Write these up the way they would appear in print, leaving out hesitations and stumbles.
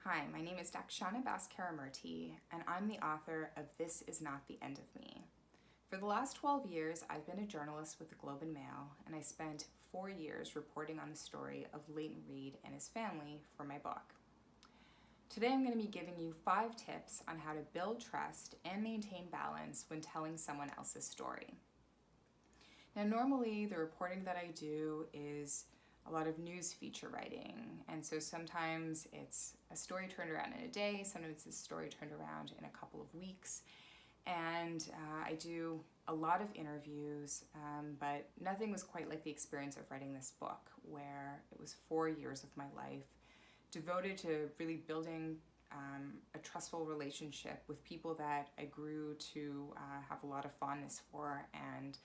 Hi, my name is Dakshana Bascaramurty, and I'm the author of This Is Not the End of Me. For the last 12 years, I've been a journalist with the Globe and Mail, and I spent 4 years reporting on the story of Leighton Reed and his family for my book. Today I'm going to be giving you 5 tips on how to build trust and maintain balance when telling someone else's story. Now, normally the reporting that I do is a lot of news feature writing, and so sometimes it's a story turned around in a day, sometimes it's a story turned around in a couple of weeks, and I do a lot of interviews, but nothing was quite like the experience of writing this book, where it was 4 years of my life devoted to really building a trustful relationship with people that I grew to have a lot of fondness for, and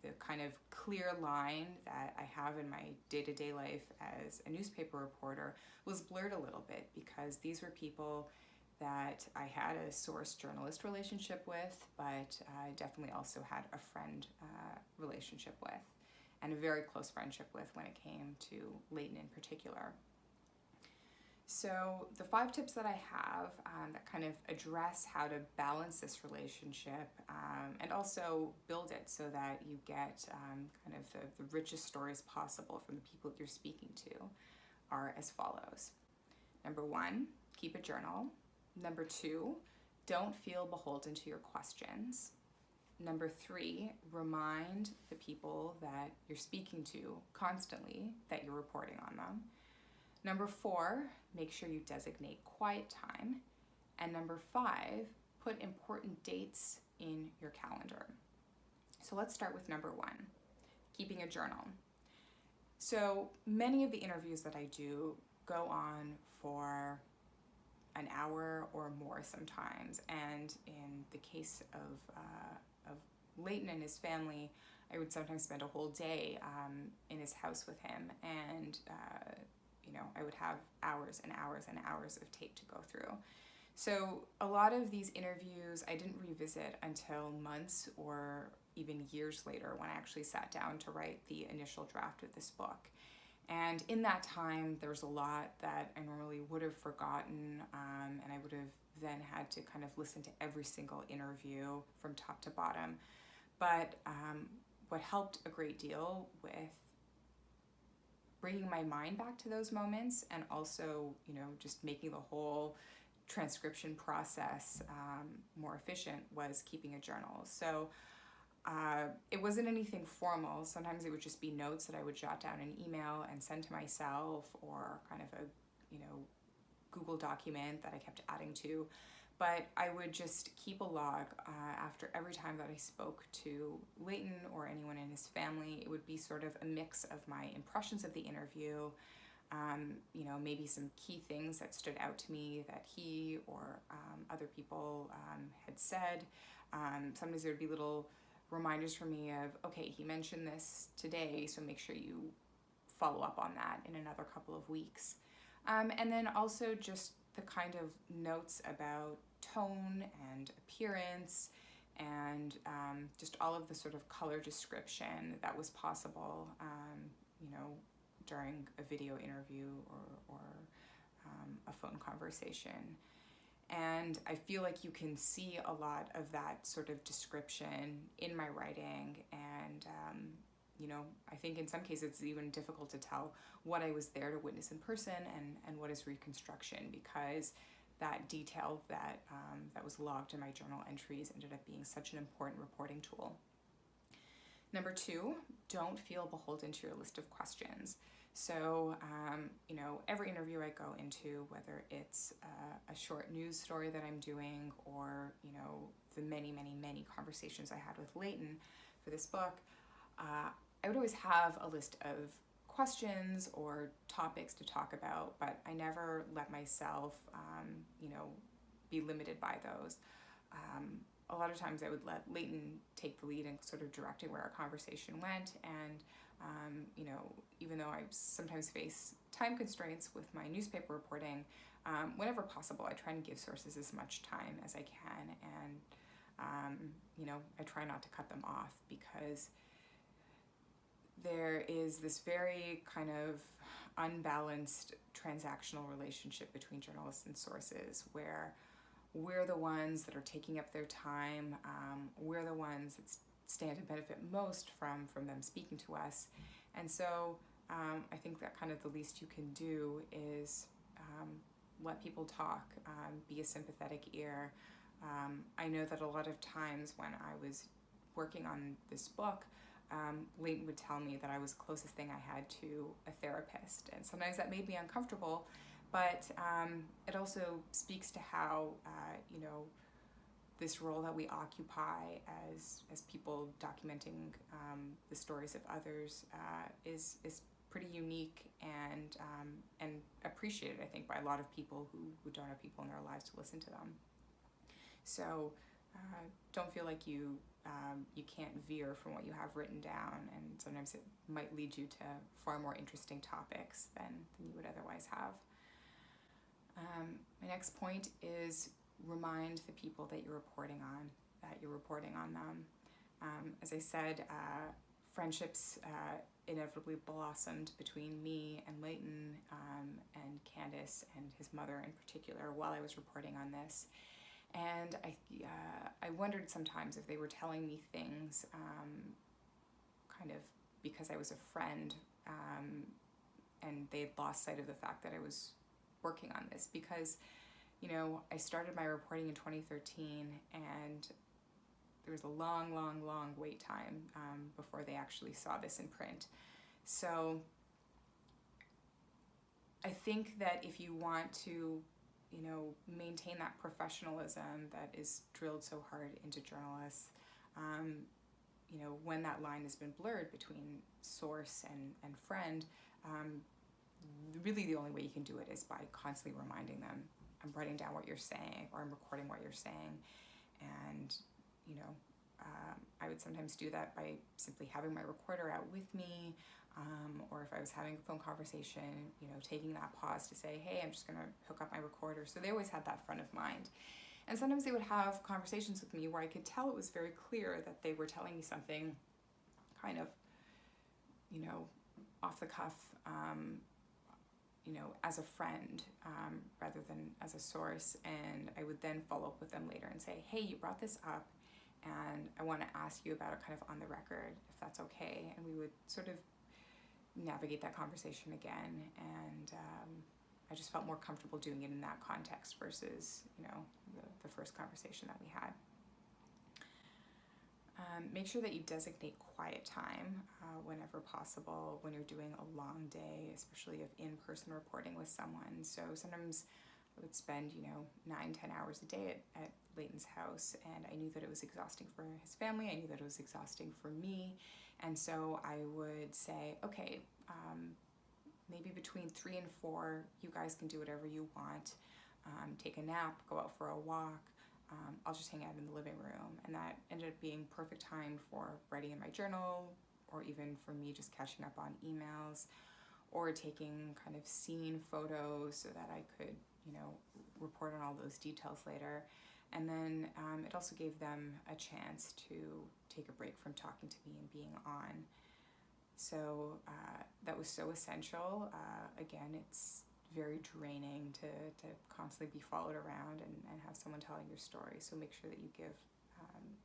the kind of clear line that I have in my day-to-day life as a newspaper reporter was blurred a little bit, because these were people that I had a source journalist relationship with, but I definitely also had a friend relationship with, and a very close friendship with when it came to Leighton in particular. So the 5 tips that I have that kind of address how to balance this relationship and also build it so that you get kind of the richest stories possible from the people that you're speaking to are as follows. Number 1, keep a journal. Number 2, don't feel beholden to your questions. Number 3, remind the people that you're speaking to constantly that you're reporting on them. Number 4, make sure you designate quiet time. And number 5, put important dates in your calendar. So let's start with number 1, keeping a journal. So many of the interviews that I do go on for an hour or more sometimes. And in the case of Leighton and his family, I would sometimes spend a whole day in his house with him, and I would have hours and hours and hours of tape to go through. So a lot of these interviews I didn't revisit until months or even years later, when I actually sat down to write the initial draft of this book. And in that time, there was a lot that I normally would have forgotten, and I would have then had to kind of listen to every single interview from top to bottom. But what helped a great deal with bringing my mind back to those moments, and also, just making the whole transcription process more efficient, was keeping a journal. So it wasn't anything formal. Sometimes it would just be notes that I would jot down in email and send to myself, or kind of a, Google document that I kept adding to. But I would just keep a log after every time that I spoke to Leighton or anyone in his family. It would be sort of a mix of my impressions of the interview, maybe some key things that stood out to me that he or other people had said. Sometimes there would be little reminders for me of, okay, he mentioned this today, so make sure you follow up on that in another couple of weeks. And then also just the kind of notes about tone and appearance, and just all of the sort of color description that was possible, during a video interview or a phone conversation. And I feel like you can see a lot of that sort of description in my writing, and I think in some cases it's even difficult to tell what I was there to witness in person and what is reconstruction, because that detail that was logged in my journal entries ended up being such an important reporting tool. Number 2, don't feel beholden to your list of questions. So, every interview I go into, whether it's a short news story that I'm doing, or, the many, many, many conversations I had with Leighton for this book, I would always have a list of questions or topics to talk about, but I never let myself, be limited by those. A lot of times I would let Leighton take the lead in sort of directing where our conversation went, and even though I sometimes face time constraints with my newspaper reporting, whenever possible I try and give sources as much time as I can, and I try not to cut them off, because there is this very kind of unbalanced transactional relationship between journalists and sources, where we're the ones that are taking up their time. We're the ones that stand to benefit most from them speaking to us. And so I think that kind of the least you can do is let people talk, be a sympathetic ear. I know that a lot of times when I was working on this book, Leighton would tell me that I was the closest thing I had to a therapist, and sometimes that made me uncomfortable, but it also speaks to how this role that we occupy as people documenting the stories of others is pretty unique and appreciated, I think, by a lot of people who don't have people in their lives to listen to them. So don't feel like you can't veer from what you have written down, and sometimes it might lead you to far more interesting topics than you would otherwise have. My next point is remind the people that you're reporting on them. As I said, friendships inevitably blossomed between me and Leighton and Candace and his mother in particular while I was reporting on this. And I wondered sometimes if they were telling me things kind of because I was a friend, and they had lost sight of the fact that I was working on this, because I started my reporting in 2013, and there was a long wait time before they actually saw this in print. So I think that if you want to maintain that professionalism that is drilled so hard into journalists, when that line has been blurred between source and friend, really the only way you can do it is by constantly reminding them, I'm writing down what you're saying, or I'm recording what you're saying. And I would sometimes do that by simply having my recorder out with me, or if I was having a phone conversation, taking that pause to say, hey, I'm just going to hook up my recorder. So they always had that front of mind. And sometimes they would have conversations with me where I could tell it was very clear that they were telling me something kind of, off the cuff, as a friend, rather than as a source. And I would then follow up with them later and say, hey, you brought this up, and I want to ask you about it kind of on the record, if that's okay. And we would sort of navigate that conversation again. And I just felt more comfortable doing it in that context versus, the first conversation that we had. Make sure that you designate quiet time whenever possible when you're doing a long day, especially of in-person reporting with someone. So sometimes I would spend, 9-10 hours a day at Leighton's house, and I knew that it was exhausting for his family. I knew that it was exhausting for me. And so I would say, okay, maybe between 3 and 4, you guys can do whatever you want. Take a nap, go out for a walk. I'll just hang out in the living room. And that ended up being perfect time for writing in my journal, or even for me just catching up on emails, or taking kind of scene photos so that I could, report on all those details later. And then it also gave them a chance to take a break from talking to me and being on. So that was so essential. Again, it's very draining to constantly be followed around and have someone telling your story. So make sure that you give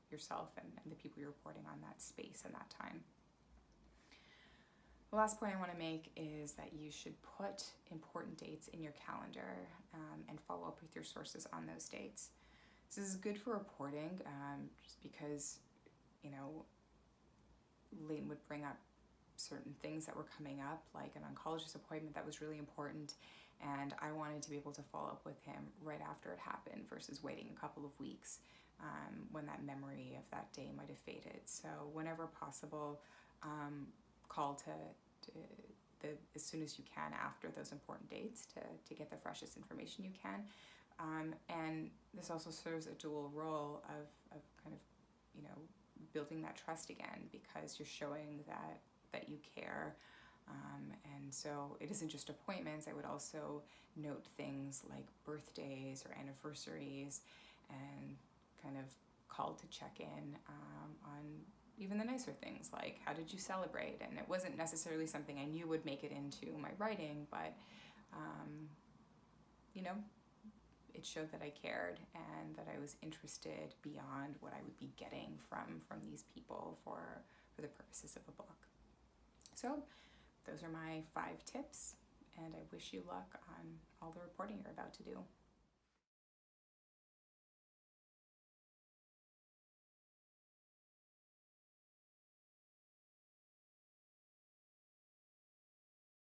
yourself and the people you're reporting on that space and that time. The last point I want to make is that you should put important dates in your calendar and follow up with your sources on those dates. This is good for reporting, just because, Leighton would bring up certain things that were coming up, like an oncologist appointment that was really important, and I wanted to be able to follow up with him right after it happened versus waiting a couple of weeks when that memory of that day might have faded. So whenever possible, call to as soon as you can after those important dates to get the freshest information you can. And this also serves a dual role of kind of, building that trust again, because you're showing that you care. And so it isn't just appointments. I would also note things like birthdays or anniversaries, and kind of call to check in on even the nicer things, like how did you celebrate? And it wasn't necessarily something I knew would make it into my writing, but you know, it showed that I cared and that I was interested beyond what I would be getting from these people for the purposes of a book. So those are my 5 tips, and I wish you luck on all the reporting you're about to do.